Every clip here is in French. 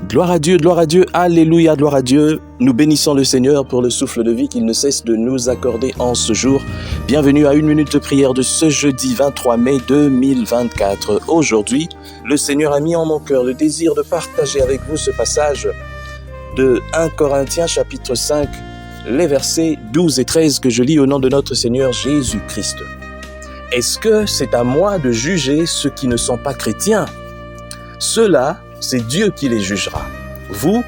Gloire à Dieu, alléluia, gloire à Dieu. Nous bénissons le Seigneur pour le souffle de vie qu'il ne cesse de nous accorder en ce jour. Bienvenue à une minute de prière de ce jeudi 23 mai 2024. Aujourd'hui, le Seigneur a mis en mon cœur le désir de partager avec vous ce passage de 1 Corinthiens chapitre 5, les versets 12 et 13 que je lis au nom de notre Seigneur Jésus-Christ. Est-ce que c'est à moi de juger ceux qui ne sont pas chrétiens? Ceux-là, c'est Dieu qui les jugera. Vous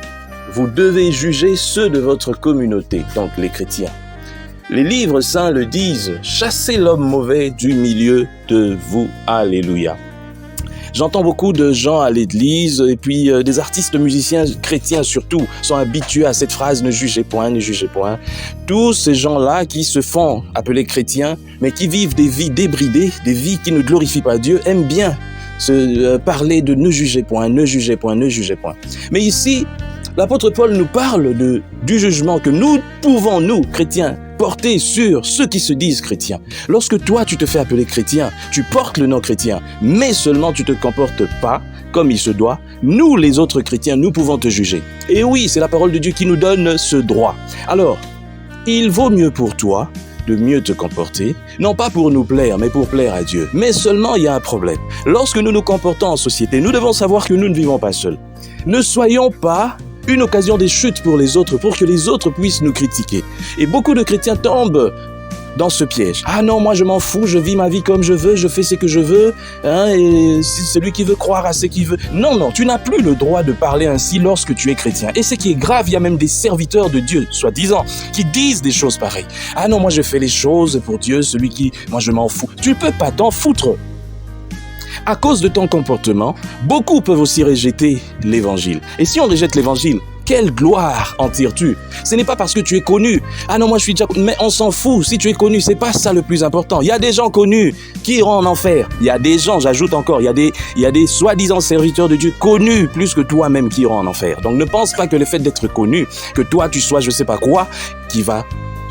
devez juger ceux de votre communauté, donc les chrétiens. Les livres saints le disent, chassez l'homme mauvais du milieu de vous. Alléluia. J'entends beaucoup de gens à l'église et puis des artistes musiciens chrétiens surtout sont habitués à cette phrase « ne jugez point, ne jugez point ». Tous ces gens-là qui se font appeler chrétiens mais qui vivent des vies débridées, des vies qui ne glorifient pas Dieu, aiment bien parler de ne jugez point, ne jugez point, ne jugez point. Mais ici, l'apôtre Paul nous parle du jugement que nous pouvons, nous, chrétiens, porter sur ceux qui se disent chrétiens. Lorsque toi, tu te fais appeler chrétien, tu portes le nom chrétien, mais seulement tu ne te comportes pas comme il se doit, nous, les autres chrétiens, nous pouvons te juger. Et oui, c'est la parole de Dieu qui nous donne ce droit. Alors, il vaut mieux pour toi de mieux te comporter, non pas pour nous plaire, mais pour plaire à Dieu. Mais seulement, il y a un problème. Lorsque nous nous comportons en société, nous devons savoir que nous ne vivons pas seuls. Ne soyons pas une occasion des chutes pour les autres, pour que les autres puissent nous critiquer. Et beaucoup de chrétiens tombent dans ce piège. Ah non, moi je m'en fous, je vis ma vie comme je veux, je fais ce que je veux, et c'est celui qui veut croire à ce qu'il veut. Non, tu n'as plus le droit de parler ainsi lorsque tu es chrétien. Et ce qui est grave, il y a même des serviteurs de Dieu, soi-disant, qui disent des choses pareilles. Ah non, moi je fais les choses pour Dieu, moi je m'en fous. Tu ne peux pas t'en foutre. À cause de ton comportement, beaucoup peuvent aussi rejeter l'évangile. Et si on rejette l'évangile, quelle gloire en tires-tu? Ce n'est pas parce que tu es connu. Ah non, moi je suis déjà connu. Mais on s'en fout. Si tu es connu, c'est pas ça le plus important. Il y a des gens connus qui iront en enfer. Il y a des gens, j'ajoute encore, il y a des soi-disant serviteurs de Dieu connus plus que toi-même qui iront en enfer. Donc ne pense pas que le fait d'être connu, que toi tu sois je sais pas quoi, qui va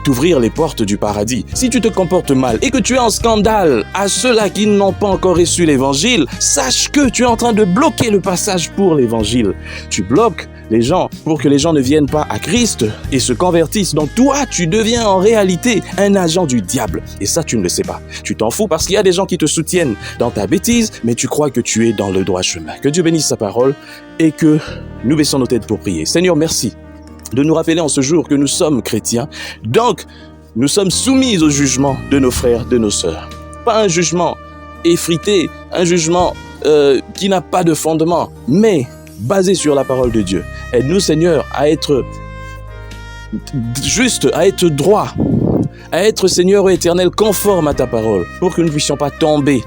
t'ouvrir les portes du paradis. Si tu te comportes mal et que tu es en scandale à ceux-là qui n'ont pas encore reçu l'évangile, sache que tu es en train de bloquer le passage pour l'évangile. Tu bloques les gens pour que les gens ne viennent pas à Christ et se convertissent. Donc toi, tu deviens en réalité un agent du diable. Et ça, tu ne le sais pas. Tu t'en fous parce qu'il y a des gens qui te soutiennent dans ta bêtise, mais tu crois que tu es dans le droit chemin. Que Dieu bénisse sa parole et que nous baissons nos têtes pour prier. Seigneur, merci de nous rappeler en ce jour que nous sommes chrétiens. Donc, nous sommes soumis au jugement de nos frères, de nos sœurs. Pas un jugement effrité, un jugement qui n'a pas de fondement, mais basé sur la parole de Dieu. Aide-nous, Seigneur, à être juste, à être droit, à être, Seigneur éternel, conforme à ta parole, pour que nous ne puissions pas tomber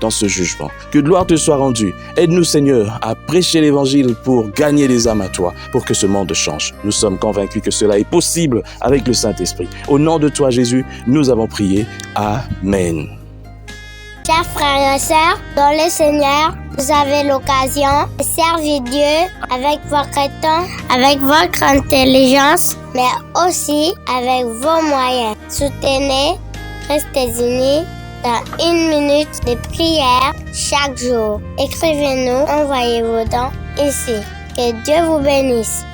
dans ce jugement. Que gloire te soit rendue. Aide-nous, Seigneur, à prêcher l'évangile pour gagner les âmes à toi, pour que ce monde change. Nous sommes convaincus que cela est possible avec le Saint-Esprit. Au nom de toi, Jésus, nous avons prié. Amen. Chers frères et sœurs, dans le Seigneur, vous avez l'occasion de servir Dieu avec votre temps, avec votre intelligence, mais aussi avec vos moyens. Soutenez, restez unis dans une minute de prière chaque jour. Écrivez-nous, envoyez vos dons ici. Que Dieu vous bénisse.